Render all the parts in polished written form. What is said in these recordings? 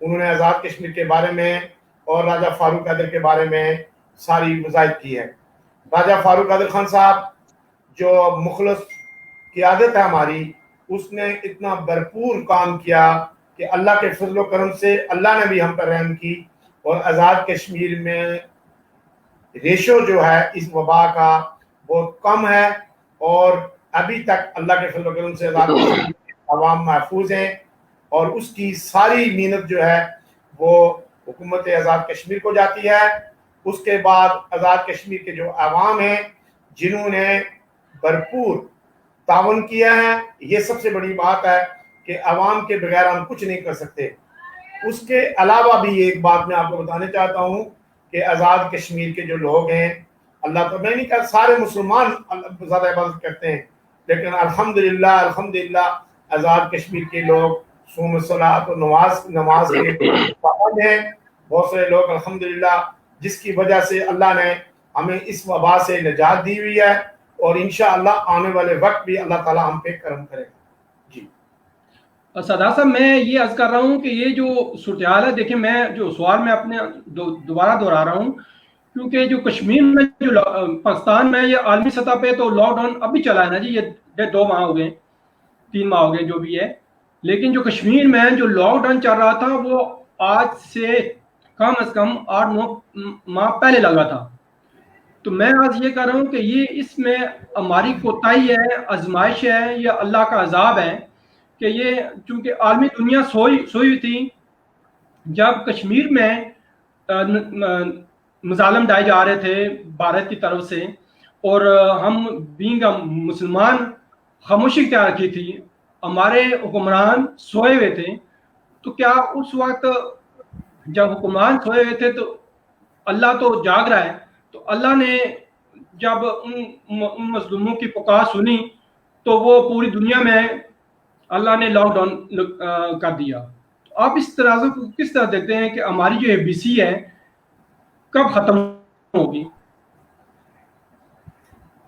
انہوں نے آزاد کشمیر کے بارے میں اور راجہ فاروق قادر کے بارے میں ساری وضاحت کی ہے. راجہ فاروق قادر خان صاحب جو مخلص قیادت ہے ہماری، اس نے اتنا بھرپور کام کیا کہ اللہ کے فضل و کرم سے اللہ نے بھی ہم پر رحم کی، اور آزاد کشمیر میں ریشو جو ہے اس وبا کا بہت کم ہے، اور ابھی تک اللہ کے فضل و کرم سے آزاد کشمیر کے عوام محفوظ ہیں، اور اس کی ساری محنت جو ہے وہ حکومت آزاد کشمیر کو جاتی ہے. اس کے بعد آزاد کشمیر کے جو عوام ہیں جنہوں نے بھرپور تعاون کیا ہے، یہ سب سے بڑی بات ہے کہ عوام کے بغیر ہم کچھ نہیں کر سکتے. اس کے علاوہ بھی ایک بات میں آپ کو بتانا چاہتا ہوں کہ آزاد کشمیر کے جو لوگ ہیں، اللہ تو میں نہیں کہا سارے مسلمان زیادہ عبادت کرتے ہیں، لیکن الحمدللہ آزاد کشمیر کے لوگ صوم صلاۃ و نماز کے پابند ہیں. بہت سارے لوگ الحمدللہ، جس کی وجہ سے اللہ نے ہمیں اس وبا سے نجات دی ہوئی ہے، اور انشاءاللہ آنے والے وقت بھی اللہ تعالیٰ ہم پہ کرم کرے گا. جی سردار صاحب، میں یہ عرض کر رہا ہوں کہ یہ جو صورتحال ہے، دیکھیں میں جو سوال میں اپنے دوبارہ دہرا رہا ہوں، کیونکہ جو کشمیر میں جو پاکستان میں یہ عالمی سطح پہ تو لاک ڈاؤن اب بھی چلا ہے نا جی، یہ 2 ماہ ہو گئے، 3 ماہ ہو گئے جو بھی ہے، لیکن جو کشمیر میں جو لاک ڈاؤن چل رہا تھا وہ آج سے کم از کم 8-9 ماہ پہلے لگا تھا. تو میں آج یہ کہہ رہا ہوں کہ یہ اس میں ہماری کوتاہی ہے، آزمائش ہے، یا اللہ کا عذاب ہے کہ یہ چونکہ عالمی دنیا سوئی ہوئی تھی جب کشمیر میں مظالم ڈائے جا رہے تھے بھارت کی طرف سے، اور ہم بینگ مسلمان خاموشی اختیار کی تھی، ہمارے حکمران سوئے ہوئے تھے. تو کیا اس وقت جب حکمران سوئے ہوئے تھے تو اللہ تو جاگ رہا ہے، تو اللہ نے جب ان مظلوموں کی پکار سنی تو وہ پوری دنیا میں اللہ نے لاک ڈاؤن کر دیا. تو آپ اس طرح کو کس طرح دیکھتے ہیں کہ ہماری جو ABC ہے کب ختم ہوگی؟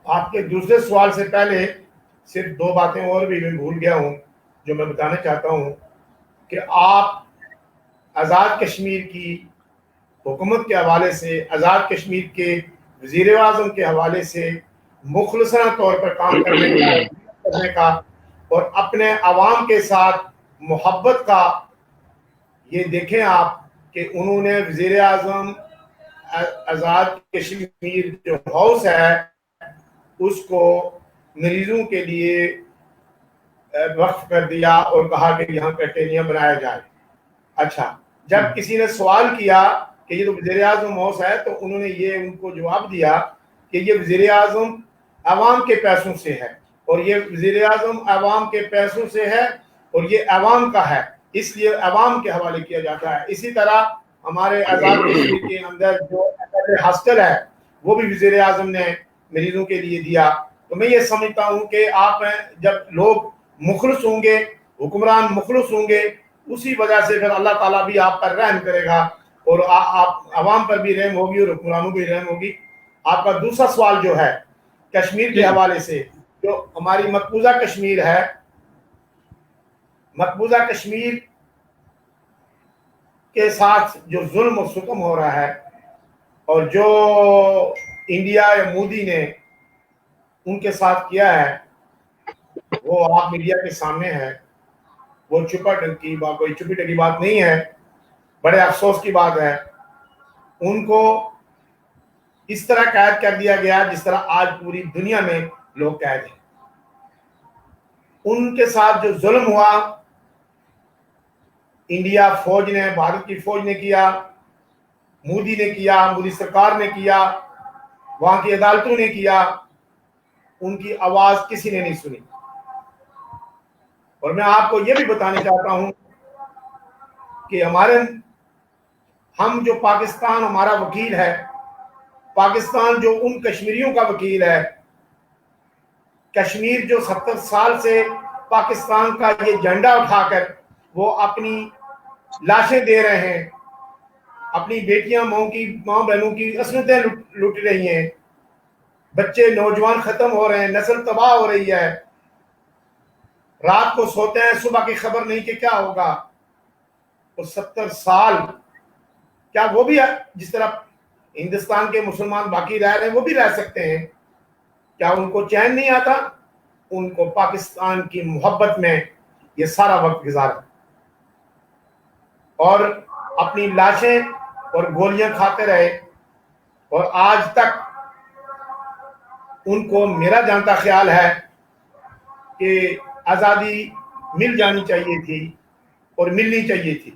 آپ کے دوسرے سوال سے پہلے صرف 2 باتیں اور بھی میں بھول گیا ہوں جو میں بتانا چاہتا ہوں کہ آپ آزاد کشمیر کی حکومت کے حوالے سے، آزاد کشمیر کے وزیر اعظم کے حوالے سے مخلصانہ طور پر کام کرنے کا اور اپنے عوام کے ساتھ محبت کا، یہ دیکھیں آپ کہ انہوں نے وزیر اعظم آزاد کشمیر جو ہاؤس ہے اس کو مریضوں کے لیے وقف کر دیا اور کہا کہ یہاں کنٹینر بنایا جائے. اچھا، جب کسی نے سوال کیا کہ یہ تو وزیر اعظم ہاؤس ہے، تو انہوں نے یہ ان کو جواب دیا کہ یہ وزیر اعظم عوام کے پیسوں سے ہے، اور یہ وزیر اعظم عوام کے پیسوں سے ہے اور یہ عوام کا ہے، اس لیے عوام کے حوالے کیا جاتا ہے. اسی طرح ہمارے آزاد کشمیر کے اندر جو ہاسٹل ہے وہ بھی وزیر اعظم نے مریضوں کے لیے دیا. تو میں یہ سمجھتا ہوں کہ آپ جب لوگ مخلص ہوں گے، حکمران مخلص ہوں گے، اسی وجہ سے پھر اللہ تعالیٰ بھی آپ پر رحم کرے گا، اور آپ عوام پر بھی رحم ہوگی اور حکمرانوں بھی رحم ہوگی. آپ کا دوسرا سوال جو ہے کشمیر کے حوالے سے، جو ہماری مقبوضہ کشمیر ہے، مقبوضہ کشمیر کے ساتھ جو ظلم و ستم ہو رہا ہے، اور جو انڈیا یا مودی نے ان کے ساتھ کیا ہے، وہ آپ میڈیا کے سامنے ہے. وہ کوئی چھپی ڈکی بات نہیں ہے، بڑے افسوس کی بات ہے. ان کو اس طرح قید کر دیا گیا جس طرح آج پوری دنیا میں لوگ قید ہیں. ان کے ساتھ جو ظلم ہوا، انڈیا فوج نے، بھارت کی فوج نے کیا، مودی نے کیا، مودی سرکار نے کیا، وہاں کی عدالتوں نے کیا، ان کی آواز کسی نے نہیں سنی. اور میں آپ کو یہ بھی بتانا چاہتا ہوں کہ ہم جو پاکستان ہمارا وکیل ہے، پاکستان جو ان کشمیریوں کا وکیل ہے، کشمیر جو 70 سال سے پاکستان کا یہ جھنڈا اٹھا کر وہ اپنی لاشیں دے رہے ہیں، اپنی بیٹیاں ماں بہنوں کی عصمتیں لوٹ رہی ہیں، بچے نوجوان ختم ہو رہے ہیں، نسل تباہ ہو رہی ہے، رات کو سوتے ہیں صبح کی خبر نہیں کہ کیا ہوگا. تو 70 سال کیا وہ بھی جس طرح ہندوستان کے مسلمان باقی رہ رہے ہیں وہ بھی رہ سکتے ہیں؟ کیا ان کو چین نہیں آتا؟ ان کو پاکستان کی محبت میں یہ سارا وقت گزارا اور اپنی لاشیں اور گولیاں کھاتے رہے، اور آج تک ان کو میرا جانتا خیال ہے کہ آزادی مل جانی چاہیے تھی اور ملنی چاہیے تھی،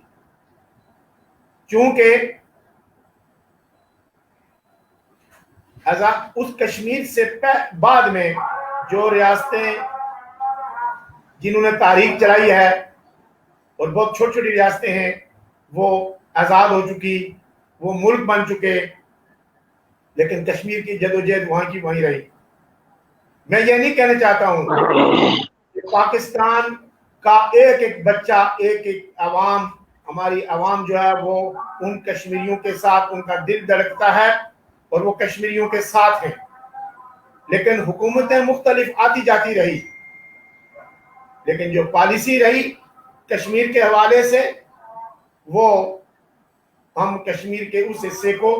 چونکہ اس کشمیر سے بعد میں جو ریاستیں جنہوں نے تاریخ چلائی ہے اور بہت چھوٹی چھوٹی ریاستیں ہیں وہ آزاد ہو چکی، وہ ملک بن چکے، لیکن کشمیر کی جدوجہد وہاں کی وہیں رہی۔ میں یہ نہیں کہنا چاہتا ہوں کہ پاکستان کا ایک ایک بچہ، ایک ایک عوام، ہماری عوام جو ہے وہ ان کشمیریوں کے ساتھ ان کا دل دھڑکتا ہے اور وہ کشمیریوں کے ساتھ ہیں، لیکن حکومتیں مختلف آتی جاتی رہی، لیکن جو پالیسی رہی کشمیر کے حوالے سے وہ ہم کشمیر کے اس حصے کو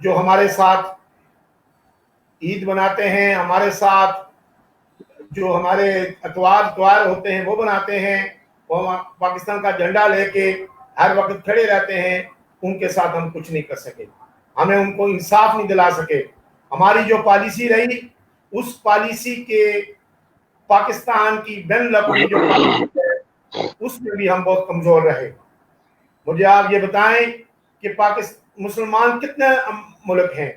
جو ہمارے ساتھ عید مناتے ہیں، ہمارے ساتھ جو ہمارے اتوار ہوتے ہیں وہ بناتے ہیں، وہ پاکستان کا جھنڈا لے کے ہر وقت کھڑے رہتے ہیں، ان کے ساتھ ہم کچھ نہیں کر سکے، ہمیں ان کو انصاف نہیں دلا سکے۔ ہماری جو پالیسی رہی اس پالیسی کے پاکستان کی بین الاقوامی جو پالیسی ہے اس میں بھی ہم بہت کمزور رہے۔ مجھے آپ یہ بتائیں کہ مسلمان کتنے ملک ہیں،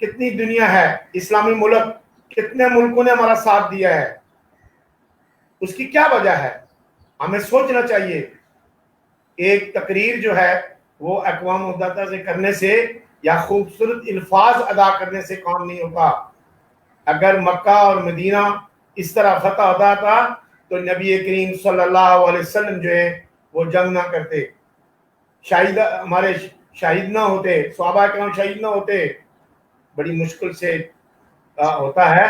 کتنی دنیا ہے، اسلامی ملک کتنے ملکوں نے ہمارا ساتھ دیا ہے، اس کی کیا وجہ ہے؟ ہمیں سوچنا چاہیے۔ ایک تقریر جو ہے وہ اقوام متحدہ سے کرنے سے یا خوبصورت الفاظ ادا کرنے سے کام نہیں ہوتا۔ اگر مکہ اور مدینہ اس طرح فتح ہوتا تھا تو نبی کریم صلی اللہ علیہ وسلم جو ہے وہ جنگ نہ کرتے، ہمارے شہید نہ ہوتے، صحابہ کرام شہید نہ ہوتے، بڑی مشکل سے ہوتا ہے۔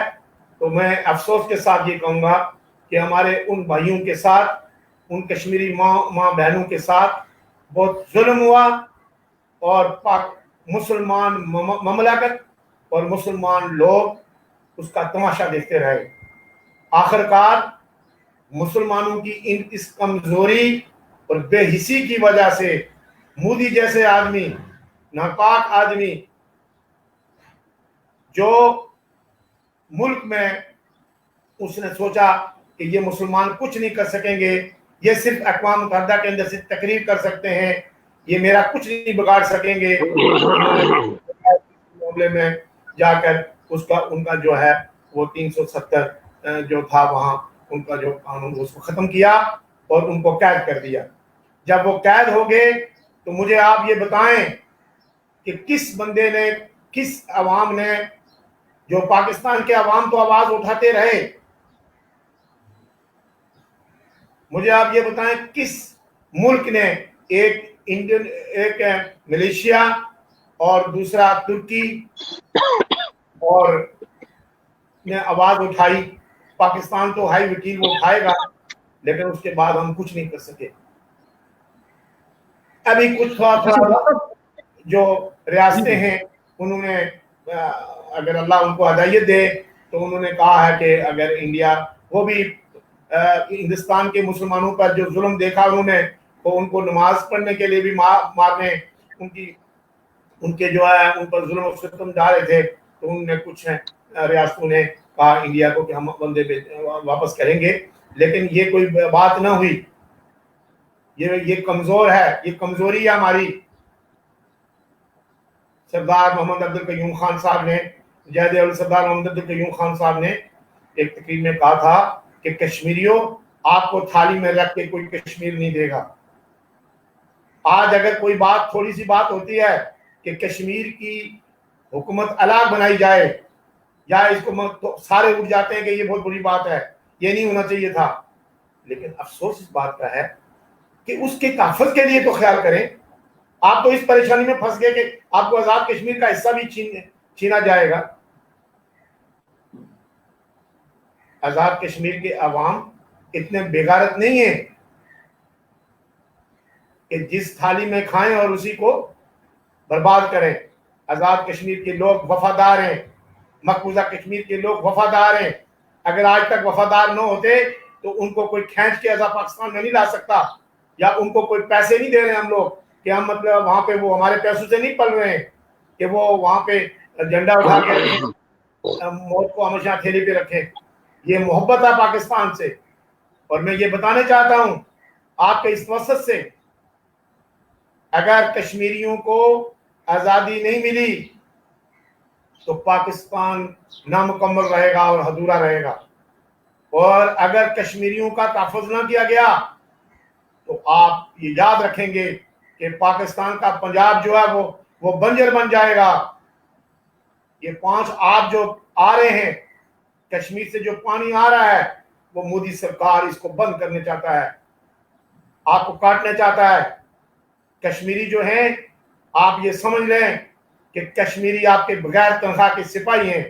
تو میں افسوس کے ساتھ یہ کہوں گا کہ ہمارے ان بھائیوں کے ساتھ، ان کشمیری ماں بہنوں کے ساتھ بہت ظلم ہوا، اور مسلمان مملکت اور مسلمان لوگ اس کا تماشا دیکھتے رہے۔ آخرکار مسلمانوں کی اس کمزوری اور بے حسی کی وجہ سے مودی جیسے آدمی، ناپاک آدمی، جو ملک میں اس نے سوچا کہ یہ مسلمان کچھ نہیں کر سکیں گے، یہ صرف اقوام متحدہ کے اندر سے تقریر کر سکتے ہیں، یہ میرا کچھ نہیں بگاڑ سکیں گے، معاملے میں جا کر ان کا جو ہے وہ 370 جو تھا وہاں ان کا جو قانون اس کو ختم کیا اور ان کو قید کر دیا۔ جب وہ قید ہو گئے تو مجھے آپ یہ بتائیں کہ کس بندے نے، کس عوام نے، جو پاکستان کے عوام تو آواز اٹھاتے رہے، مجھے آپ یہ بتائیں کس ملک نے، ایک ملیشیا اور دوسرا ترکی اور نے آواز اٹھائی؟ پاکستان تو ہائی وکیل وہ اٹھائے گا، لیکن اس کے بعد ہم کچھ نہیں کر سکے۔ ابھی کچھ تھوڑا جو ریاستیں ہیں انہوں نے اگر اللہ ان کو ہدایت دے تو انہوں نے کہا ہے کہ اگر انڈیا، وہ بھی ہندوستان کے مسلمانوں پر جو ظلم دیکھا انہوں نے، وہ ان کو نماز پڑھنے کے لیے بھی مارنے، ان کے جو ہے ان پر ظلم و ستم ڈالے تھے، تو انہوں نے کچھ ریاستوں نے کہا انڈیا کو کہ ہم بندے واپس کریں گے، لیکن یہ کوئی بات نہ ہوئی۔ یہ کمزور ہے، یہ کمزوری ہے ہماری۔ سردار محمد عبدالقیوم خان صاحب نے، سردار محمد عبدالقیوم خان صاحب نے ایک تقریر میں کہا تھا کہ کشمیریوں، آپ کو تھالی میں رکھ کے کوئی کشمیر نہیں دے گا۔ آج اگر کوئی بات، تھوڑی سی بات ہوتی ہے کہ کشمیر کی حکومت الگ بنائی جائے یا اس کو سارے اٹھ جاتے ہیں کہ یہ بہت بڑی بات ہے، یہ نہیں ہونا چاہیے تھا۔ لیکن افسوس اس بات کا ہے کہ اس کے تحفظ کے لیے تو خیال کریں۔ آپ تو اس پریشانی میں پھنس گئے کہ آپ کو آزاد کشمیر کا حصہ بھی چھینا جائے گا۔ آزاد کشمیر کے عوام اتنے بے غیرت نہیں ہیں کہ جس تھالی میں کھائیں اور اسی کو برباد کریں. آزاد کشمیر کے لوگ وفادار ہیں, مقبوضہ کشمیر کے لوگ وفادار ہیں. اگر آج تک وفادار نہ ہوتے تو ان کو کوئی کھینچ کے آزاد پاکستان میں نہیں لا سکتا, یا ان کو کوئی پیسے نہیں دے رہے ہم لوگ کہ ہم مطلب وہاں پہ وہ ہمارے پیسوں سے نہیں پل رہے ہیں کہ وہ وہاں پہ جھنڈا اٹھا کے رکھیں, موت کو ہمیشہ تھیلی پہ رکھیں. یہ محبت ہے پاکستان سے. اور میں یہ بتانا چاہتا ہوں آپ کے اس وسط سے, اگر کشمیریوں کو آزادی نہیں ملی تو پاکستان نامکمل رہے گا اور ادھورا رہے گا. اور اگر کشمیریوں کا تحفظ نہ کیا گیا تو آپ یہ یاد رکھیں گے کہ پاکستان کا پنجاب جو ہے وہ بنجر بن جائے گا. یہ 5 آب جو آ رہے ہیں کشمیر سے, جو پانی آ رہا ہے, وہ مودی سرکار اس کو بند کرنا چاہتا ہے, آپ کو کاٹنا چاہتا ہے. کشمیری جو ہیں آپ یہ سمجھ لیں کہ کشمیری آپ کے بغیر تنخواہ کے سپاہی ہیں.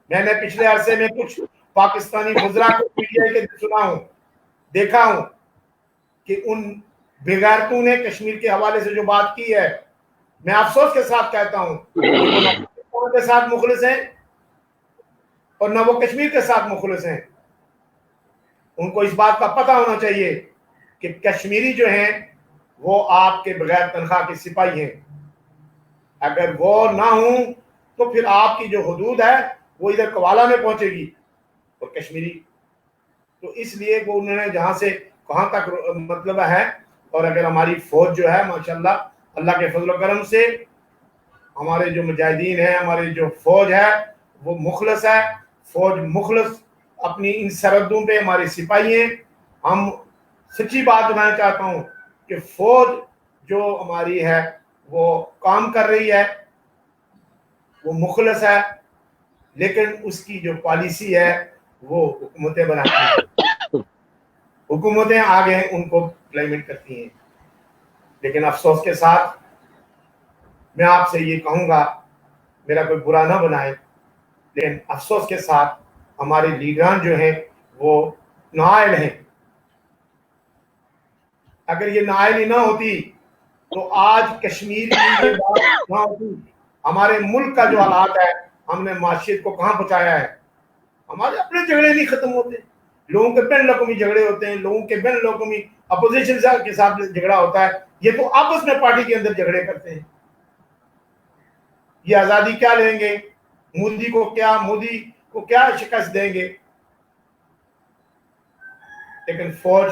میں نے پچھلے عرصے میں کچھ پاکستانی وزراء کو پی ٹی آئی کے سنا ہوں, دیکھا ہوں کہ ان بغیرتوں نے کشمیر کے حوالے سے جو بات کی ہے, میں افسوس کے ساتھ کہتا ہوں کہ وہ نہ پاکستان کے ساتھ مخلص ہیں اور نہ وہ کشمیر کے ساتھ مخلص ہیں. ان کو اس بات کا پتہ ہونا چاہیے کہ کشمیری جو ہیں وہ آپ کے بغیر تنخواہ کے سپاہی ہیں. اگر وہ نہ ہوں تو پھر آپ کی جو حدود ہے وہ ادھر کوالا میں پہنچے گی اور کشمیری. تو اس لیے وہ انہوں نے جہاں سے کہاں تک مطلب ہے. اور اگر ہماری فوج جو ہے ماشاءاللہ اللہ کے فضل و کرم سے ہمارے جو مجاہدین ہیں, ہماری جو فوج ہے وہ مخلص ہے. فوج مخلص اپنی ان سرحدوں پہ ہمارے سپاہی ہیں. ہم سچی بات بتانا چاہتا ہوں کہ فوج جو ہماری ہے وہ کام کر رہی ہے, وہ مخلص ہے, لیکن اس کی جو پالیسی ہے وہ حکومتیں بناتی ہیں, حکومتیں آگے ان کو امپلیمنٹ کرتی ہیں. لیکن افسوس کے ساتھ میں آپ سے یہ کہوں گا, میرا کوئی برا نہ بنائے, لیکن افسوس کے ساتھ ہمارے لیڈران جو ہیں وہ نااہل ہیں. اگر یہ نااہلی نہ ہوتی تو آج کشمیر کی یہ بات نہ ہوتی. ہمارے ملک کا جو حالات ہے, ہم نے معاشیت کو کہاں پہنچایا ہے. ہمارے اپنے جھگڑے نہیں ختم ہوتے, لوگوں کے بین الاقوامی جھگڑے ہوتے ہیں, لوگوں کے بین الاقوامی اپوزیشن کے ساتھ جھگڑا ہوتا ہے. یہ تو آپس میں پارٹی کے اندر جھگڑے کرتے ہیں. یہ آزادی کیا لیں گے, مودی کو کیا شکست دیں گے. لیکن فوج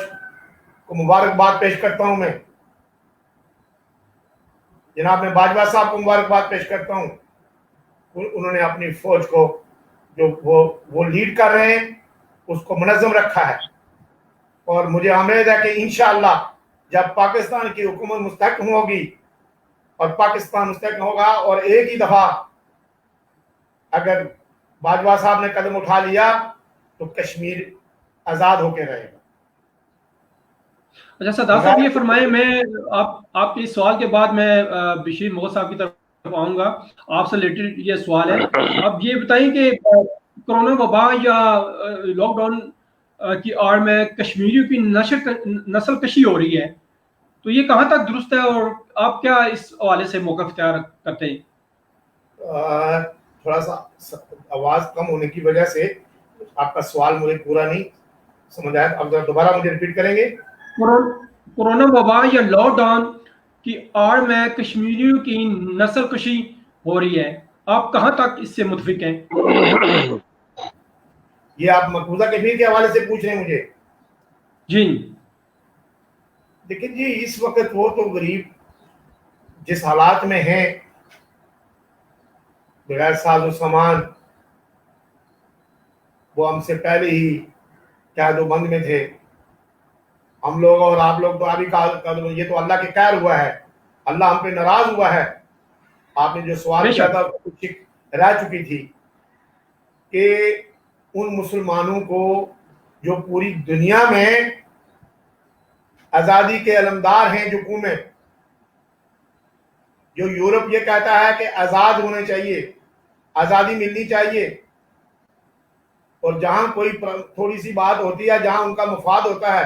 کو مبارکباد پیش کرتا ہوں میں, جناب میں باجوہ صاحب کو مبارکباد پیش کرتا ہوں. انہوں نے اپنی فوج کو جو وہ لیڈ کر رہے ہیں اس کو منظم رکھا ہے. اور مجھے امید ہے کہ انشاءاللہ جب پاکستان کی حکومت مستحکم ہوگی اور پاکستان مستحکم ہوگا اور ایک ہی دفعہ اگر باجوہ صاحب نے قدم اٹھا لیا تو کشمیر آزاد ہو کے رہے گا. اچھا سردار صاحب یہ فرمائیں, میں آپ کے اس سوال کے بعد میں بشیر مغل صاحب کی طرف آؤں گا. آپ سے ریلیٹڈ یہ سوال ہے. اب یہ بتائیں کہ کرونا وبا یا لاک ڈاؤن کی آڑ میں کشمیریوں کی نسل کشی ہو رہی ہے, تو یہ کہاں تک درست ہے اور آپ کیا اس حوالے سے موقف اختیار کرتے ہیں؟ تھوڑا سا آواز کم ہونے کی وجہ سے آپ کا سوال مجھے پورا نہیں سمجھ آیا, اب دوبارہ مجھے ریپیٹ کریں گے. کورونا وبا یا لاک ڈاؤن کی آڑ میں کشمیریوں کی نسل کشی ہو رہی ہے, آپ کہاں تک اس سے متفق ہیں؟ یہ آپ مقبوضہ کشمیر کے حوالے سے پوچھ رہے ہیں مجھے؟ جی دیکھیں جی, اس وقت وہ تو غریب جس حالات میں ہیں, بغیر ساز و سامان, وہ ہم سے پہلے ہی قید و بند میں تھے. ہم لوگ اور آپ لوگ تو ابھی یہ تو اللہ کے قہر ہوا ہے, اللہ ہم پہ ناراض ہوا ہے. آپ نے جو سوال کیا تھا کچھ رہ چکی تھی کہ ان مسلمانوں کو جو پوری دنیا میں آزادی کے علمدار ہیں, جو قومیں, جو یورپ یہ کہتا ہے کہ آزاد ہونے چاہیے, آزادی ملنی چاہیے, اور جہاں کوئی تھوڑی سی بات ہوتی ہے, جہاں ان کا مفاد ہوتا ہے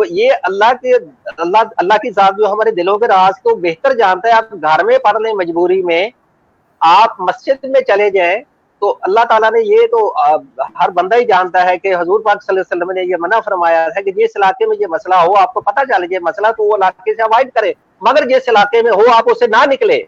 وہ یہ اللہ کی ذات جو ہمارے دلوں کے راز کو بہتر جانتا ہے. آپ گھر میں پڑھ لیں مجبوری میں, آپ مسجد میں چلے جائیں, تو اللہ تعالیٰ نے یہ تو ہر بندہ ہی جانتا ہے کہ حضور پاک صلی اللہ علیہ وسلم نے یہ منع فرمایا ہے کہ جس علاقے میں یہ مسئلہ ہو, آپ کو پتہ چل جائے مسئلہ, تو وہ علاقے سے اوائڈ کرے, مگر جس علاقے میں ہو آپ اسے نہ نکلے.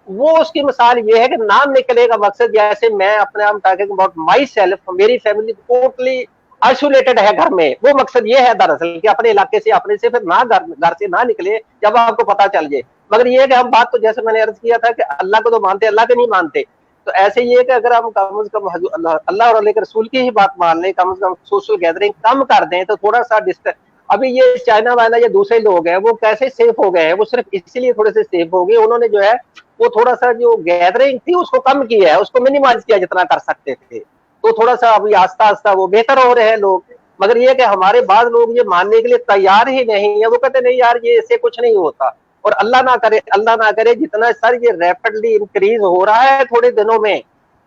وہ اس کی مثال یہ ہے کہ نہ نکلے کا مقصد, جیسے میں اپنے آپ ٹاکنگ اباؤٹ مائی سیلف, میری فیملی ٹوٹلی آئسولیٹڈ ہے گھر میں, وہ مقصد یہ ہے دراصل کہ اپنے علاقے سے اپنے سے پھر نہ گھر سے نہ نکلے جب آپ کو پتہ چل جائے. مگر یہ ہے کہ ہم بات تو جیسے میں نے عرض کیا تھا کہ اللہ کو تو مانتے, اللہ کے نہیں مانتے. تو ایسے یہ ہے کہ اگر ہم کم از کم اللہ اور اللہ کے رسول کی ہی بات مان لیں, کم از کم سوشل گیدرنگ کم کر دیں, تو تھوڑا سا ابھی یہ چائنا وائنا یا دوسرے لوگ ہیں وہ کیسے سیف ہو گئے ہیں, وہ صرف اسی لیے تھوڑے سے سیف ہو گئے, انہوں نے جو ہے وہ تھوڑا سا جو گیدرنگ تھی اس کو کم کیا ہے, اس کو منیمائز کیا جتنا کر سکتے تھے, تو تھوڑا سا ابھی آہستہ آہستہ وہ بہتر ہو رہے ہیں لوگ. مگر یہ کہ ہمارے بعض لوگ یہ ماننے کے لیے تیار ہی نہیں ہے, وہ کہتے نہیں یار یہ اس سے کچھ نہیں ہوتا. اور اللہ نہ کرے جتنا سر یہ ریپڈلی انکریز ہو رہا ہے تھوڑے دنوں میں,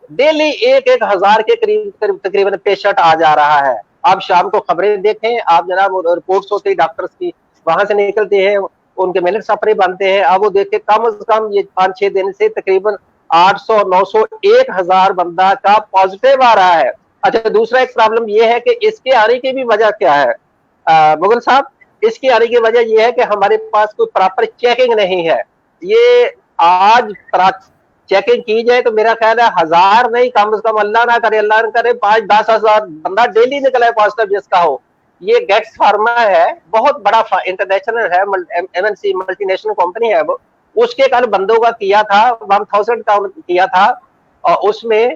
ڈیلی 1,000 کے قریب تقریباً پیشنٹ آ جا رہا ہے. آپ شام کو خبریں دیکھیں, آپ جناب رپورٹس ہوتی ڈاکٹرز کی, وہاں سے نکلتے ہیں, ان کے منٹ سفرے بنتے ہیں, آپ وہ دیکھیں کم از کم یہ 5-6 دن سے تقریباً 800 900 1,000 بندہ کا پازیٹیو آ رہا ہے. اچھا, دوسرا ایک پرابلم یہ ہے کہ اس کے آنے کی بھی وجہ کیا ہے مغل صاحب, اس کی آنے کی وجہ یہ ہے کہ ہمارے پاس کوئی پراپر چیکنگ نہیں ہے. یہ آج چیکنگ کی جائے تو میرا خیال ہے 1000 نہیں, کم از کم اللہ نہ کرے 5-10 ہزار بندہ ڈیلی نکلا ہے پازیٹیو جس کا ہو. یہ گیٹس فارما ہے, بہت بڑا انٹرنیشنل ہے, MNC ملٹی نیشنل کمپنی ہے, وہ اس کے کل بندوں کا کیا تھا 1000 کا کیا تھا, اور اس میں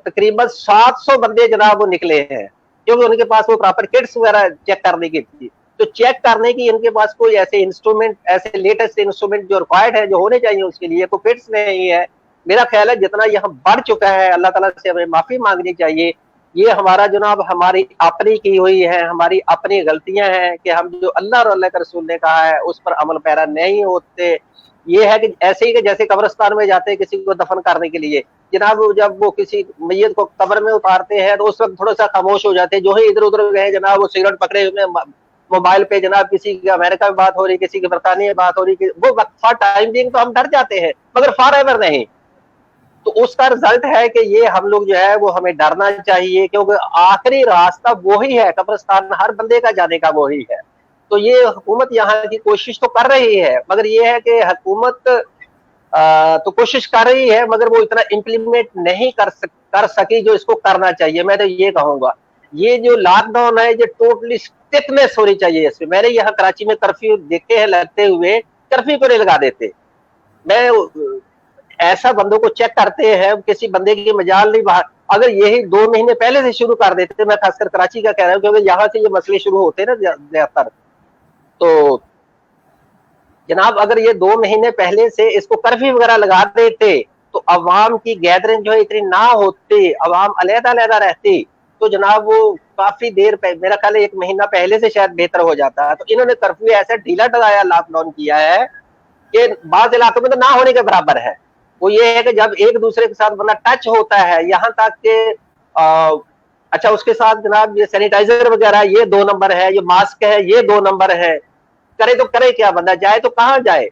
تقریباً 700 بندے جناب وہ نکلے ہیں, کیونکہ ان کے پاس وہ پراپر کٹس وغیرہ چیک کرنے کی تھی. تو چیک کرنے کی ان کے پاس کوئی ایسے انسٹرومنٹ, ایسے لیٹسٹ انسٹرومنٹ جو ریکوائرڈ ہے, جو ہونے چاہیے اس کے لیے, کوئی فٹس نہیں ہے. میرا خیال ہے جتنا یہاں بڑھ چکا ہے, اللہ تعالیٰ سے ہمیں معافی مانگنی چاہیے. یہ ہمارا جناب ہماری اپنی کی ہوئی ہے, ہماری اپنی غلطیاں ہیں کہ ہم جو اللہ اور اللہ کے رسول نے کہا ہے اس پر عمل پیرا نہیں ہوتے. یہ ہے کہ ایسے ہی کہ جیسے قبرستان میں جاتے ہیں کسی کو دفن کرنے کے لیے, جناب جب وہ کسی میت کو قبر میں اتارتے ہیں تو اس وقت تھوڑا سا خاموش ہو جاتے ہیں, جو ہی ادھر ادھر گئے جناب وہ سگریٹ پکڑے ہوئے موبائل پہ, جناب کسی کی امریکہ میں بات ہو رہی, کسی کی برطانیہ میں بات ہو رہی, وہ فار ٹائم بینگ تو ہم ڈر جاتے ہیں مگر فار ایور نہیں. تو اس کا رزلٹ ہے کہ یہ ہم لوگ جو ہے وہ ہمیں ڈرنا چاہیے, کیونکہ آخری راستہ وہی ہے, قبرستان ہر بندے کا جانے کا وہی ہے. تو یہ حکومت یہاں کی کوشش تو کر رہی ہے, مگر یہ ہے کہ حکومت تو کوشش کر رہی ہے مگر وہ اتنا امپلیمنٹ نہیں کر سکی جو اس کو کرنا چاہیے. میں تو یہ کہوں گا یہ جو لاک ڈاؤن ہے یہ ٹوٹلی اسٹرکٹنیس ہونی چاہیے اس میں. میں نے یہاں کراچی میں کرفیو دیکھے ہیں لگتے ہوئے, کرفیو کو نہیں لگا دیتے. میں ایسا بندوں کو چیک کرتے ہیں, کسی بندے کی مجال نہیں باہر. اگر یہی 2 مہینے پہلے سے شروع کر دیتے, میں خاص کر کراچی کا کہہ رہا ہوں کیونکہ یہاں سے یہ مسئلے شروع ہوتے ہیں نا زیادہ تر, تو جناب اگر یہ 2 مہینے پہلے سے اس کو کرفیو وغیرہ لگا دیتے تو عوام کی گیدرنگ جو ہے اتنی نہ ہوتی, عوام علیحدہ علیحدہ رہتی, تو جناب وہ کافی دیر میرا خیال ہے 1 مہینہ پہلے سے شاید بہتر ہو جاتا. تو انہوں نے کرفیو ایسا ڈھیلا ڈلایا, لاک ڈاؤن کیا ہے کہ بعض علاقوں میں تو نہ ہونے کے برابر ہے. وہ یہ ہے کہ جب ایک دوسرے کے ساتھ بندہ ٹچ ہوتا ہے, یہاں تک کہ اچھا اس کے ساتھ جناب یہ سینیٹائزر وغیرہ یہ 2 نمبر ہے, یہ ماسک ہے یہ 2 نمبر ہے, کرے تو کرے کیا بندہ, جائے تو کہاں جائے.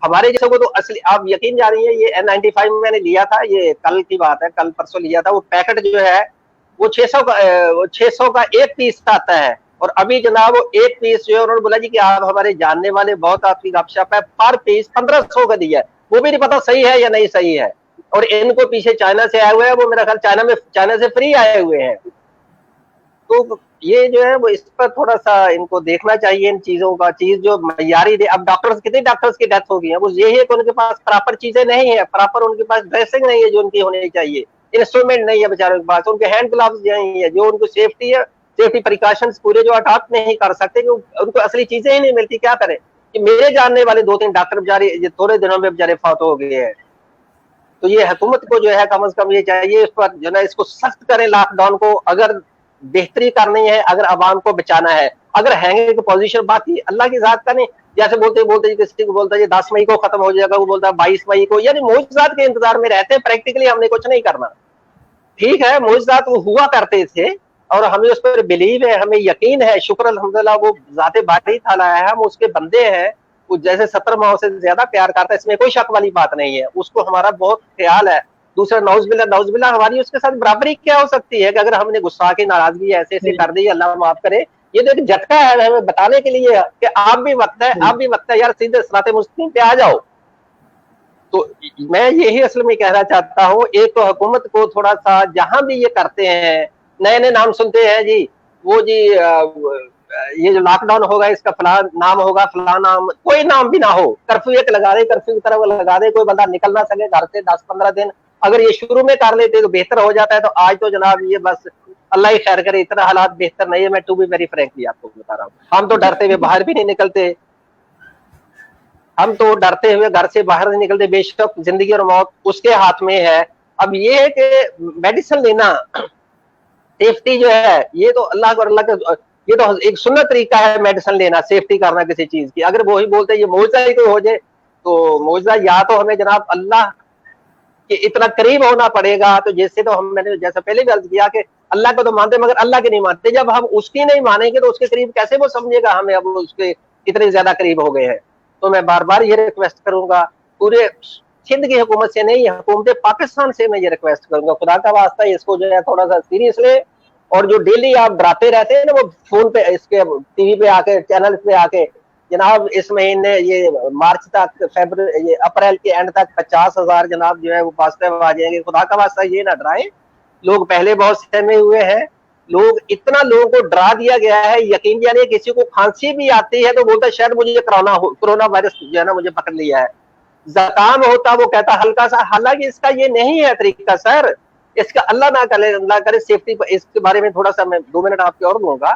ہمارے جیسے کو تو اصلی آپ یقین جانیں یہ N95 میں نے لیا تھا, یہ کل کی بات ہے, کل پرسوں لیا تھا. وہ پیکٹ جو ہے وہ 600 کا 1 پیس آتا ہے, اور ابھی جناب وہ 1 پیس جو ہے انہوں نے بولا جی کہ آپ ہمارے جاننے والے بہت, آپ کی گپ شپ ہے, پر پیس 1500 کا دیا ہے. وہ بھی نہیں پتا صحیح ہے یا نہیں صحیح ہے, اور ان کو پیچھے چائنا سے آئے ہوئے ہیں, وہ میرا خیال چائنا سے فری آئے ہوئے ہیں. تو یہ جو ہے وہ اس پر تھوڑا سا ان کو دیکھنا چاہیے, ان چیزوں کا, چیز جو معیاری دے. اب کتنے ڈاکٹرز کی ڈیتھ ہو گئی ہے, وہ یہی ہے کہ ان کے پاس پراپر چیزیں نہیں ہے, پراپر ان کے پاس ڈریسنگ نہیں ہے جو ان کی ہونی چاہیے, انسٹرومنٹ نہیں ہے بیچاروں کے پاس, ان کے ہینڈ گلوز نہیں ہے جو ان کو سیفٹی ہے, سیفٹی پریکاشنز پورے جو اڈاپٹ نہیں کر سکتے, ان کو اصلی چیزیں ہی نہیں ملتی. کیا کرے کہ میرے جاننے والے 2-3 ڈاکٹر بیچارے تھوڑے دنوں میں بیچارے فوت ہو گئے ہیں. تو یہ حکومت کو جو ہے کم از کم یہ چاہیے اس پر جو ہے اس کو سخت کریں لاک ڈاؤن کو, اگر بہتری کرنی ہے, اگر عوام کو بچانا ہے. اگر ہینگنگ کی پوزیشن باقی اللہ کی ذات کا نہیں, جیسے بولتے کسی کو بولتا ہے 10 مئی کو ختم ہو جائے گا, وہ بولتا ہے 22 مئی کو, یعنی معجزات کے انتظار میں رہتے ہیں. پریکٹیکلی ہم نے کچھ نہیں کرنا. ٹھیک ہے معجزات وہ ہوا کرتے تھے, اور ہمیں اس پر بلیو ہے, ہمیں یقین ہے, شکر الحمدللہ وہ ذات باری تعالیٰ ہے, ہم اس کے بندے ہیں, وہ جیسے 17 ماہ سے زیادہ پیار کرتا ہے, اس میں کوئی شک والی بات نہیں ہے, اس کو ہمارا بہت خیال ہے. دوسرا نعوذ باللہ ہماری اس کے ساتھ برابری کیا ہو سکتی ہے کہ اگر ہم نے غصہ کی ناراضگی ایسے ایسے کر دی, اللہ معاف کرے, یہ تو ایک جھٹکا ہے ہمیں بتانے کے لیے کہ آپ بھی وقت ہے یار سیدھے صراط مستقیم پہ آ جاؤ. تو میں یہی اصل میں کہنا چاہتا ہوں, ایک تو حکومت کو تھوڑا سا جہاں بھی یہ کرتے ہیں, نئے نئے نام سنتے ہیں جی, وہ جی یہ جو لاک ڈاؤن ہوگا اس کا فلاں نام ہوگا, فلاں نام, کوئی نام بھی نہ ہو, کرفیو ایک لگا دے, کرفیو کی طرف لگا دے, کوئی بندہ نکل نہ سکے گھر سے 10-15 دن. اگر یہ شروع میں کر لیتے تو بہتر ہو جاتا ہے. تو آج تو جناب یہ بس اللہ ہی خیر کرے, اتنا حالات بہتر نہیں ہے. میں ٹو بی ویری فرینکلی آپ کو بتا رہا ہوں, ہم تو ڈرتے ہوئے باہر بھی نہیں نکلتے, ہم تو ڈرتے ہوئے گھر سے باہر نہیں نکلتے. بے شک زندگی اور موت اس کے ہاتھ میں ہے. اب یہ ہے کہ میڈیسن لینا, سیفٹی جو ہے, یہ تو اللہ اور اللہ کا, یہ تو ایک سنت طریقہ ہے میڈیسن لینا, سیفٹی کرنا کسی چیز کی. اگر وہی بولتے یہ معجزہ ہی کوئی ہو جائے, تو معجزہ یا تو ہمیں جناب اللہ کہ اتنا قریب ہونا پڑے گا. تو جیسے تو میں نے جیسا پہلے بھی عرض کیا کہ اللہ کو تو مانتے مگر اللہ کے نہیں مانتے. جب ہم اس کی نہیں مانیں گے تو اس کے قریب کیسے وہ سمجھے گا ہمیں اب اس کے اتنے زیادہ قریب ہو گئے ہیں. تو میں بار بار یہ ریکویسٹ کروں گا, پورے سندھ کی حکومت سے نہیں, حکومت پاکستان سے میں یہ ریکویسٹ کروں گا, خدا کا واسطہ اس کو جو ہے تھوڑا سا سیریس لے. اور جو ڈیلی آپ ڈراتے رہتے ہیں نا, وہ فون پہ اس کے ٹی وی پہ آ کے چینل پہ آ کے, جناب اس مہینے یہ مارچ تک یہ اپریل کے اینڈ تک 50,000 جناب جو ہے وہ پازیٹیو آ جائیں گے. خدا کا واسطہ یہ نہ ڈرائیں, لوگ پہلے بہت سہمے ہوئے ہیں. لوگ اتنا لوگوں کو ڈرا دیا گیا ہے, یقین جانے کسی کو کھانسی بھی آتی ہے تو بولتا ہے شاید مجھے کرونا وائرس جو ہے نا مجھے پکڑ لیا ہے. زکام ہوتا وہ کہتا ہلکا سا, حالانکہ اس کا یہ نہیں ہے طریقہ سر. اس کا اللہ نہ کرے سیفٹی, اس کے بارے میں تھوڑا سا میں 2 منٹ آپ کے اور دوں گا.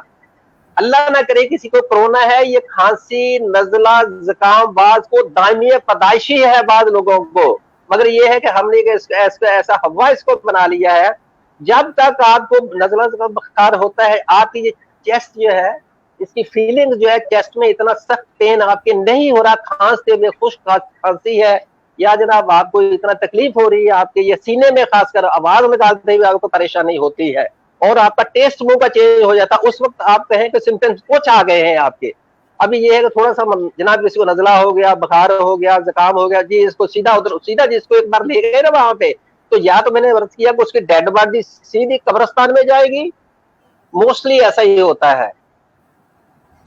اللہ نہ کرے کسی کو کرونا ہے, یہ کھانسی نزلہ زکام بعض کو دائمی پیدائشی ہے بعض لوگوں کو, مگر یہ ہے کہ ہم نے ایسا ہوا اس کو بنا لیا ہے. جب تک آپ کو نزلہ زکام بخار ہوتا ہے, آپ کی یہ چیسٹ جو ہے اس کی فیلنگ جو ہے چیسٹ میں اتنا سخت پین آپ کے نہیں ہو رہا, کھانستے ہوئے خشک کھانسی ہے, یا جناب آپ کو اتنا تکلیف ہو رہی ہے آپ کے یہ سینے میں خاص کر آواز نکالتے ہوئے آپ کو پریشانی ہوتی ہے, اور آپ کا ٹیسٹ منہ کا چینج ہو جاتا, اس وقت آپ کہیں کہ سمپٹمز کچھ آ گئے ہیں آپ کے. ابھی یہ ہے کہ تھوڑا سا جناب کسی کو نزلہ ہو گیا, بخار ہو گیا, زکام ہو گیا, جی اس کو سیدھا جس کو ایک بار لے گئے نا وہاں پہ, تو یا تو میں نے عرض کیا کہ اس کی ڈیڈ باڈی سیدھی قبرستان میں جائے گی, موسٹلی ایسا ہی ہوتا ہے.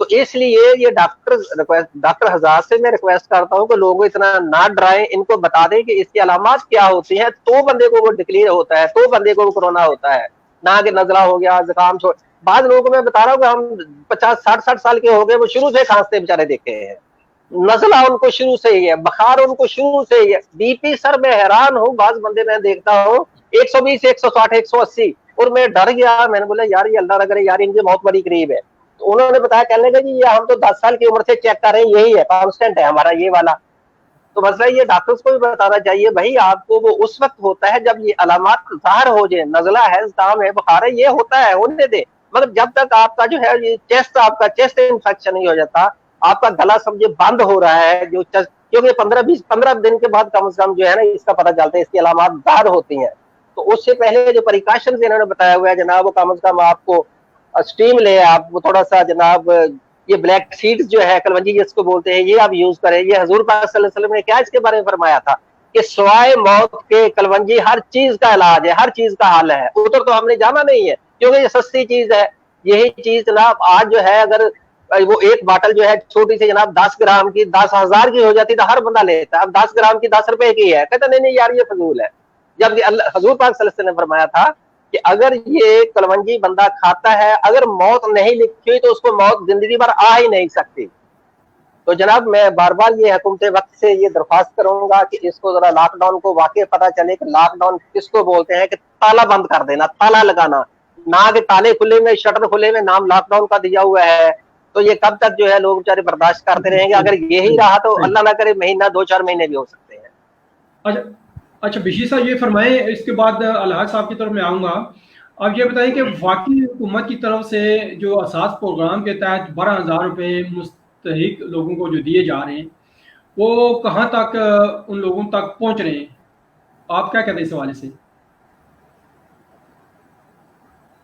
تو اس لیے یہ ڈاکٹر حضرات سے میں ریکویسٹ کرتا ہوں کہ لوگوں اتنا نہ ڈرائیں, ان کو بتا دیں کہ اس کی علامات کیا ہوتی ہیں, تو بندے کو وہ ڈکلیئر ہوتا ہے, تو بندے کو وہ کورونا ہوتا ہے, نہ کہ نزلہ ہو گیا, زکام چھوڑ. بعض لوگوں کو میں بتا رہا ہوں کہ ہم 50-60 سال کے ہو گئے, وہ شروع سے کھانستے بیچارے دیکھے ہیں, نزلہ ان کو شروع سے ہی ہے, بخار ان کو شروع سے ہی ہے, بی پی سر میں حیران ہوں, بعض بندے میں دیکھتا ہوں 120 160 180, اور میں ڈر گیا. میں نے بولا یار یہ اللہ نہ کرے یار ان کی بہت بڑی قریب ہے. تو انہوں نے بتایا, کہنے لگے جی یہ ہم تو 10 سال کی عمر سے چیک کر رہے ہیں, یہی ہے کانسٹنٹ ہے ہمارا یہ والا. تو مسئلہ یہ ڈاکٹرز کو بھی بتانا چاہیے بھائی آپ کو وہ اس وقت ہوتا ہے جب یہ علامات ظاہر ہو جائیں, نزلہ ہے, زکام ہے, بخار ہے, یہ ہوتا ہے, ہونے دے. مگر جب تک آپ کا جو ہے یہ آپ کا چیسٹ انفیکشن نہیں ہو جاتا, آپ کا گلا سمجھے بند ہو رہا ہے, جو کیونکہ 15 دن کے بعد کم از کم جو ہے نا اس کا پتہ چلتا ہے, اس کی علامات ظاہر ہوتی ہیں. تو اس سے پہلے جو پریکاشنز انہوں نے بتایا ہوا ہے جناب, وہ کم از کم آپ کو اسٹیم لے, آپ تھوڑا سا جناب یہ بلیک سیڈز جو ہے کلونجی جس کو بولتے ہیں, یہ آپ یوز کریں. یہ حضور پاک صلی اللہ علیہ وسلم نے کیا اس کے بارے میں فرمایا تھا کہ سوائے موت کے کلونجی ہر چیز کا علاج ہے, ہر چیز کا حل ہے. ادھر تو ہم نے جانا نہیں ہے کیونکہ یہ سستی چیز ہے. یہی چیز جناب آج جو ہے اگر وہ ایک باٹل جو ہے چھوٹی سی جناب 10 گرام کی 10,000 کی ہو جاتی تو ہر بندہ لیتا ہے. اب 10 گرام کی 10 روپے کی ہے, کہتا نہیں یار یہ فضول ہے. جب حضور پاک صلی اللہ علیہ وسلم نے فرمایا تھا کہ اگر یہ کلونجی بندہ کھاتا ہے, اگر موت نہیں لکھی ہوئی تو اس کو موت زندگی بھر آ ہی نہیں سکتی. تو جناب میں بار بار یہ حکومت وقت سے یہ درخواست کروں گا کہ اس کو ذرا لاک ڈاؤن کو واقع پتہ چلے کہ لاک ڈاؤن کس کو بولتے ہیں, کہ تالا بند کر دینا, تالا لگانا, نہ کہ تالے کھلے میں شٹر کھلے میں نام لاک ڈاؤن کا دیا ہوا ہے. تو یہ کب تک جو ہے لوگ بیچارے برداشت کرتے رہیں گے؟ اگر یہی رہا تو اللہ نہ کرے مہینہ 2-4 مہینے بھی ہو سکتے ہیں. اچھا بشیر صاحب یہ فرمائیں, اس کے بعد الحاج صاحب کی طرف میں آؤں گا. آپ یہ بتائیں کہ واقعی حکومت کی طرف سے جو اساس پروگرام کے تحت 12,000 روپے مستحق لوگوں کو جو دیے جا رہے ہیں وہ کہاں تک ان لوگوں تک پہنچ رہے ہیں؟ آپ کیا کہتے ہیں اس حوالے سے؟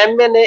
MNA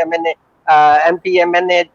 MNA MP MNA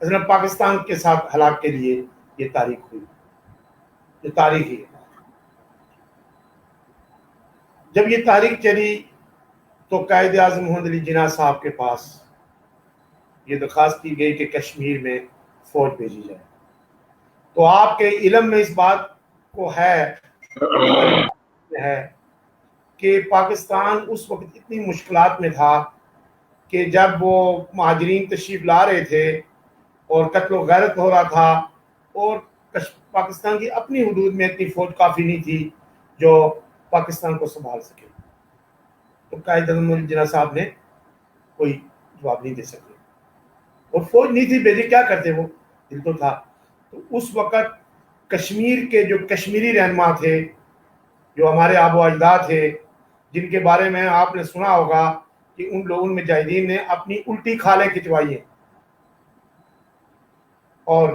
مثلا پاکستان کے ساتھ ہلاک کے لیے یہ تاریخ ہوئی، یہ تاریخ ہی ہے۔ جب یہ تاریخ چلی تو قائد اعظم محمد علی جناح صاحب کے پاس یہ درخواست کی گئی کہ کشمیر میں فوج بھیجی جائے۔ تو آپ کے علم میں اس بات کو ہے کہ پاکستان اس وقت اتنی مشکلات میں تھا کہ جب وہ مہاجرین تشریف لا رہے تھے اور قتل و غارت ہو رہا تھا، اور پاکستان کی اپنی حدود میں اتنی فوج کافی نہیں تھی جو پاکستان کو سنبھال سکے، تو قائد اعظم محمد علی جناح صاحب نے کوئی جواب نہیں دے سکے، اور فوج نہیں تھی بھیجی، کیا کرتے، وہ دل تو تھا۔ تو اس وقت کشمیر کے جو کشمیری رہنما تھے، جو ہمارے آبا و اجداد تھے، جن کے بارے میں آپ نے سنا ہوگا کہ ان لوگوں مجاہدین نے اپنی الٹی کھالیں کھچوائی ہیں، اور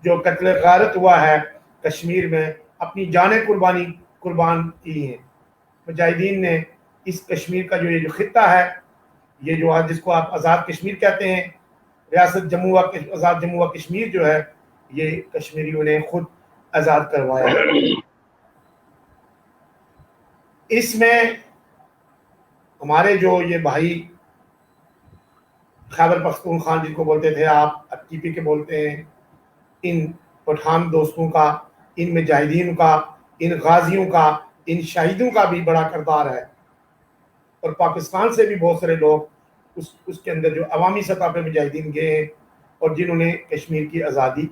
جو قتل غارت ہوا ہے کشمیر میں، اپنی جانیں قربان کی ہیں مجاہدین نے۔ اس کشمیر کا یہ جو خطہ ہے، یہ جو آج جس کو آپ آزاد کشمیر کہتے ہیں، ریاست آزاد جموں و کشمیر جو ہے، یہ کشمیریوں نے خود آزاد کروایا ہے۔ اس میں ہمارے جو یہ بھائی خیبر پختونخوا جن کو بولتے تھے آپ، ٹی پی کے بولتے ہیں، ان پٹھان دوستوں کا، ان مجاہدین کا، ان غازیوں کا، ان شہیدوں کا بھی بڑا کردار ہے، اور پاکستان سے بھی بہت سارے لوگ اس کے اندر جو عوامی سطح پہ مجاہدین گئے ہیں، اور جنہوں نے کشمیر کی آزادی،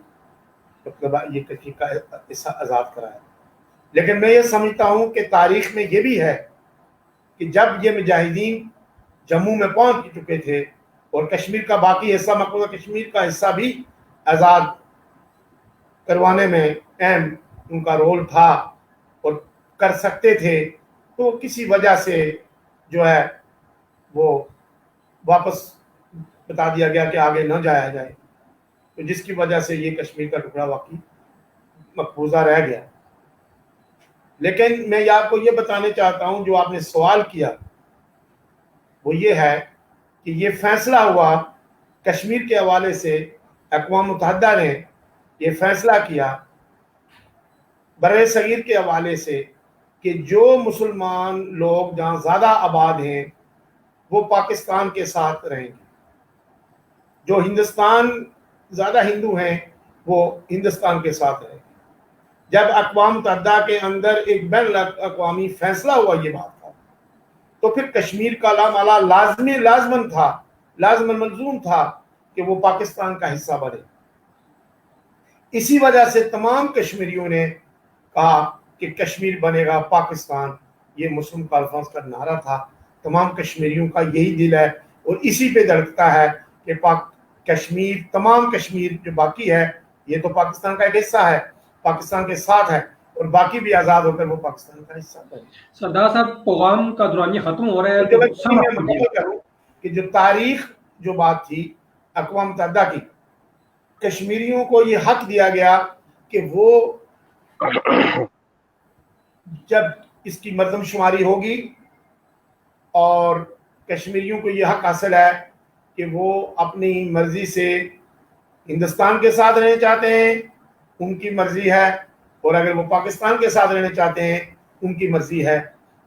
مطلب یہ کشمیر کا حصہ آزاد کرایا۔ لیکن میں یہ سمجھتا ہوں کہ تاریخ میں یہ بھی ہے کہ جب یہ مجاہدین جموں میں پہنچ چکے تھے اور کشمیر کا باقی حصہ، مقبوضہ کشمیر کا حصہ بھی آزاد کروانے میں اہم ان کا رول تھا اور کر سکتے تھے، تو کسی وجہ سے جو ہے وہ واپس بتا دیا گیا کہ آگے نہ جایا جائے، تو جس کی وجہ سے یہ کشمیر کا ٹکڑا واقعی مقبوضہ رہ گیا۔ لیکن میں آپ کو یہ بتانے چاہتا ہوں، جو آپ نے سوال کیا وہ یہ ہے کہ یہ فیصلہ ہوا کشمیر کے حوالے سے، اقوام متحدہ نے یہ فیصلہ کیا بر صغیر کے حوالے سے کہ جو مسلمان لوگ جہاں زیادہ آباد ہیں وہ پاکستان کے ساتھ رہیں گے، جو ہندوستان زیادہ ہندو ہیں وہ ہندوستان کے ساتھ رہیں گے۔ جب اقوام متحدہ کے اندر ایک بین الاقوامی فیصلہ ہوا یہ بات کا، تو پھر کشمیر کا لازماً ملزوم تھا کہ وہ پاکستان کا حصہ بنے۔ اسی وجہ سے تمام کشمیریوں نے کہا کہ کشمیر بنے گا پاکستان، یہ مسلم کانفرنس کا نعرہ تھا۔ تمام کشمیریوں کا یہی دل ہے اور اسی پہ دھڑکتا ہے کہ کشمیر، تمام کشمیر جو باقی ہے یہ تو پاکستان کا ایک حصہ ہے، پاکستان کے ساتھ ہے، اور باقی بھی آزاد ہو کر وہ پاکستان کا حصہ بنے۔ سردار صاحب پروگرام کا دورانیہ ختم ہو رہا ہے، تو تو میں مکمل کروں کہ جو تاریخ جو بات تھی اقوام متحدہ کی، کشمیریوں کو یہ حق دیا گیا کہ وہ جب اس کی مردم شماری ہوگی، اور کشمیریوں کو یہ حق حاصل ہے کہ وہ اپنی مرضی سے ہندوستان کے ساتھ رہنا چاہتے ہیں، ان کی مرضی ہے، اور اگر وہ پاکستان کے ساتھ رہنا چاہتے ہیں ان کی مرضی ہے،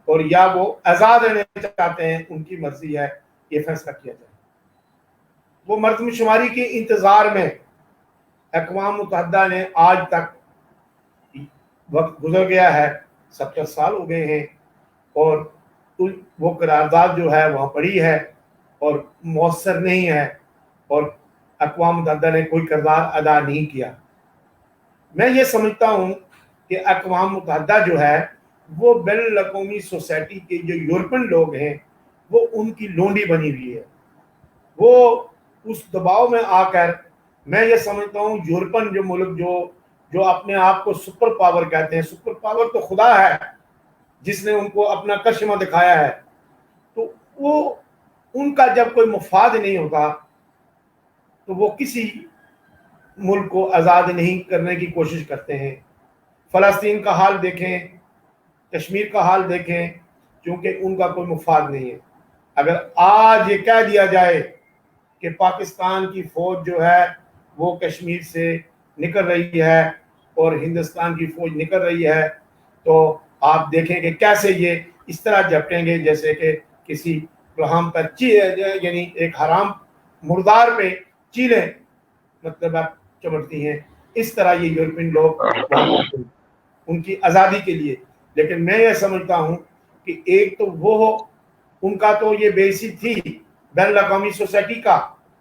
اور یا وہ آزاد رہنا چاہتے ہیں ان کی مرضی ہے، یہ فیصلہ کیا جائے۔ وہ مردم شماری کے انتظار میں اقوام متحدہ نے آج تک، وقت گزر گیا ہے، 70 سال ہو گئے ہیں، اور وہ قرارداد جو ہے وہاں پڑی ہے اور مؤثر نہیں ہے، اور اقوام متحدہ نے کوئی کردار ادا نہیں کیا۔ میں یہ سمجھتا ہوں کہ اقوام متحدہ جو ہے وہ بین الاقوامی سوسائٹی کے جو یورپین لوگ ہیں وہ ان کی لونڈی بنی ہوئی ہے۔ وہ اس دباؤ میں آ کر، میں یہ سمجھتا ہوں یورپین جو ملک جو اپنے آپ کو سپر پاور کہتے ہیں، سپر پاور تو خدا ہے جس نے ان کو اپنا کرشمہ دکھایا ہے، تو وہ ان کا جب کوئی مفاد نہیں ہوتا تو وہ کسی ملک کو آزاد نہیں کرنے کی کوشش کرتے ہیں۔ فلسطین کا حال دیکھیں، کشمیر کا حال دیکھیں، کیونکہ ان کا کوئی مفاد نہیں ہے۔ اگر آج یہ کہہ دیا جائے کہ پاکستان کی فوج جو ہے وہ کشمیر سے نکل رہی ہے اور ہندوستان کی فوج نکل رہی ہے تو آپ دیکھیں کہ کیسے یہ اس طرح جھپٹیں گے جیسے کہ کسی رحم پر یعنی ایک حرام مردار پہ چیلیں مطلب چمٹتی ہیں، اس طرح یہ یورپین لوگ وہاں ان کی آزادی کے لیے. لیکن میں یہ سمجھتا ہوں کہ ایک تو وہ ان کا تو یہ بیسی تھی بین الاقوامی سوسائٹی کا،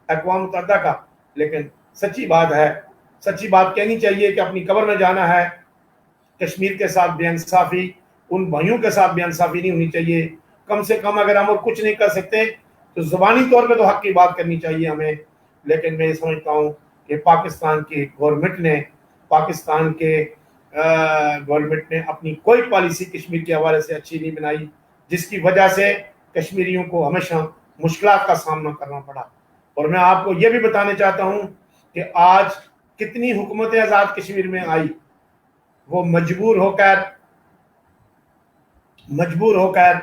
اقوام متحدہ کا، لیکن سچی بات کہنی چاہیے کہ اپنی قبر میں جانا ہے. کشمیر کے ساتھ بے انصافی، ان بھائیوں کے ساتھ بے انصافی نہیں ہونی چاہیے. کم سے کم اگر ہم اور کچھ نہیں کر سکتے تو زبانی طور پہ تو حق کی بات کرنی چاہیے ہمیں. لیکن میں یہ سمجھتا ہوں کہ پاکستان کی گورنمنٹ نے گورنمنٹ نے اپنی کوئی پالیسی کشمیر کے حوالے سے اچھی نہیں بنائی، جس کی وجہ سے کشمیریوں کو ہمیشہ مشکلات کا سامنا کرنا پڑا. اور میں آپ کو یہ بھی بتانے چاہتا ہوں کہ آج کتنی حکومتیں آزاد کشمیر میں آئی، وہ مجبور ہو کر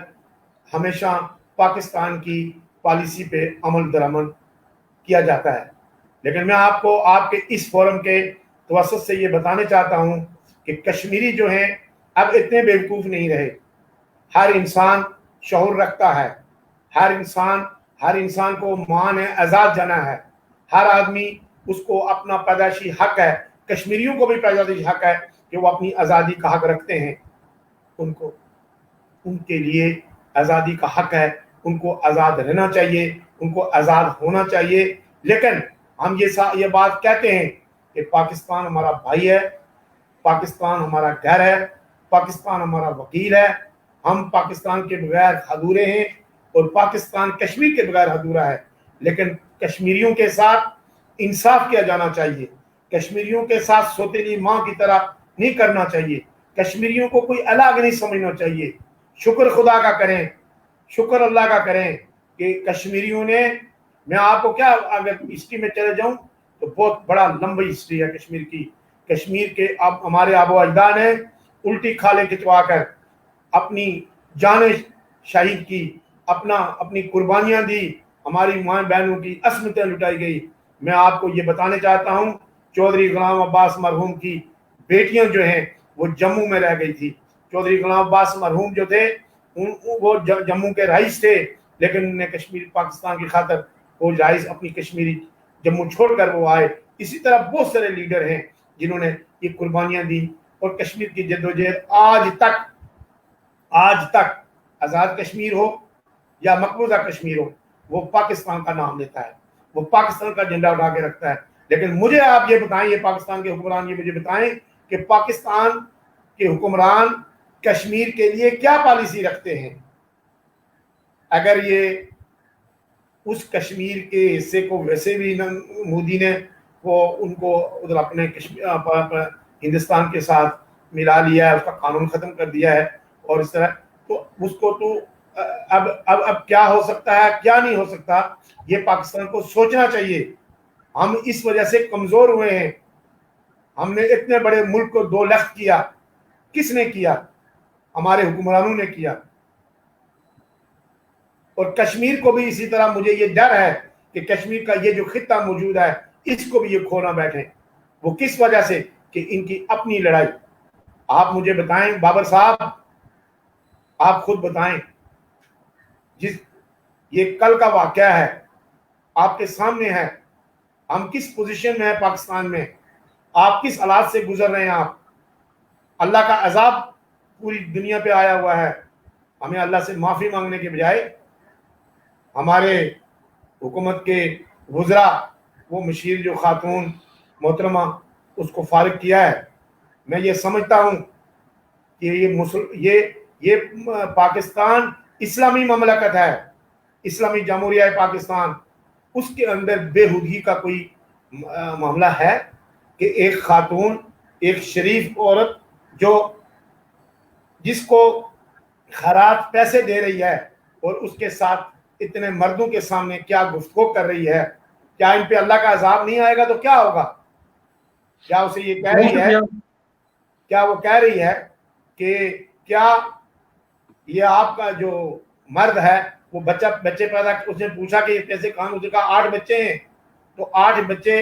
ہمیشہ پاکستان کی پالیسی پہ عمل درآمد کیا جاتا ہے. لیکن میں آپ کو آپ کے اس فورم کے توسط سے یہ بتانے چاہتا ہوں کہ کشمیری جو ہیں اب اتنے بیوقوف نہیں رہے. ہر انسان شعور رکھتا ہے، ہر انسان کو مان ہے، آزاد جانا ہے. ہر آدمی اس کو اپنا پیدائشی حق ہے، کشمیریوں کو بھی پیدائشی حق ہے کہ وہ اپنی آزادی کا حق رکھتے ہیں. ان کے لیے آزادی کا حق ہے، ان کو آزاد رہنا چاہیے، ان کو آزاد ہونا چاہیے. لیکن ہم یہ بات کہتے ہیں کہ پاکستان ہمارا بھائی ہے، پاکستان ہمارا گھر ہے، پاکستان ہمارا وکیل ہے. ہم پاکستان کے بغیر ادھورے ہیں اور پاکستان کشمیر کے بغیر ادھورا ہے. لیکن کشمیریوں کے ساتھ انصاف کیا جانا چاہیے، کشمیریوں کے ساتھ سوتیلی ماں کی طرح نہیں کرنا چاہیے، کشمیریوں کو کوئی الگ نہیں سمجھنا چاہیے. شکر خدا کا کریں، شکر اللہ کا کریں کہ کشمیریوں نے، میں آپ کو کیا اگر ہسٹری میں چلے جاؤں تو بہت بڑا لمبی ہسٹری ہے کشمیر کی. کشمیر کے اب ہمارے آبا و اجداد نے الٹی کھالیں کھچوا کر اپنی جانیں شہید کی، اپنی قربانیاں دی، ہماری ماں بہنوں کی عصمتیں لٹائی گئی. میں آپ کو یہ بتانے چاہتا ہوں چودھری غلام عباس مرحوم کی بیٹیاں جو ہیں وہ جموں میں رہ گئی تھی. چودھری غلام عباس مرحوم جو تھے وہ جموں کے رئیس تھے، لیکن انہوں نے کشمیر پاکستان کی خاطر وہ رئیس اپنی کشمیری جموں چھوڑ کر وہ آئے. اسی طرح بہت سارے لیڈر ہیں جنہوں نے یہ قربانیاں دی اور کشمیر کی جدوجہد آج تک آزاد کشمیر ہو یا مقبوضہ کشمیر ہو وہ پاکستان کا نام لیتا ہے، وہ پاکستان کا جھنڈا اٹھا کے رکھتا ہے. لیکن مجھے آپ یہ بتائیں، یہ پاکستان کے حکمران یہ مجھے بتائیں کہ پاکستان کے حکمران کشمیر کے لیے کیا پالیسی رکھتے ہیں. اگر یہ اس کشمیر کے حصے کو ویسے بھی مودی نے وہ ان کو ادھر اپنے ہندوستان کے ساتھ ملا لیا ہے، اس کا قانون ختم کر دیا ہے اور اس طرح، تو اس کو تو اب کیا ہو سکتا ہے کیا نہیں ہو سکتا یہ پاکستان کو سوچنا چاہیے. ہم اس وجہ سے کمزور ہوئے ہیں. ہم نے اتنے بڑے ملک کو دو لخت کیا. کس نے کیا؟ ہمارے حکمرانوں نے کیا. اور کشمیر کو بھی اسی طرح مجھے یہ ڈر ہے کہ کشمیر کا یہ جو خطہ موجود ہے اس کو بھی یہ کھونا بیٹھے. وہ کس وجہ سے؟ کہ ان کی اپنی لڑائی. آپ مجھے بتائیں بابر صاحب، آپ خود بتائیں، یہ کل کا واقعہ ہے آپ کے سامنے ہے. ہم کس پوزیشن میں ہیں پاکستان میں، آپ کس حالات سے گزر رہے ہیں. اللہ کا عذاب پوری دنیا پہ آیا ہوا ہے. ہمیں اللہ سے معافی مانگنے کے بجائے ہمارے حکومت کے وزراء، وہ مشیر جو خاتون محترمہ اس کو فارغ کیا ہے. میں یہ سمجھتا ہوں کہ یہ پاکستان اسلامی مملکت ہے، اسلامی جمہوریہ پاکستان. اس کے اندر بے حودگی کا کوئی معاملہ ہے کہ ایک خاتون، ایک شریف عورت جس کو خیرات پیسے دے رہی ہے اور اس کے ساتھ اتنے مردوں کے سامنے کیا گفتگو کر رہی ہے، کیا ان پہ اللہ کا عذاب نہیں آئے گا تو کیا ہوگا؟ کیا اسے یہ کہہ رہی ہے، کیا وہ کہہ رہی ہے کہ کیا یہ آپ کا جو مرد ہے وہ بچے پیدا، اس نے پوچھا کہ یہ کیسے کہاں، اس نے کہا 8 بچے ہیں، تو 8 بچے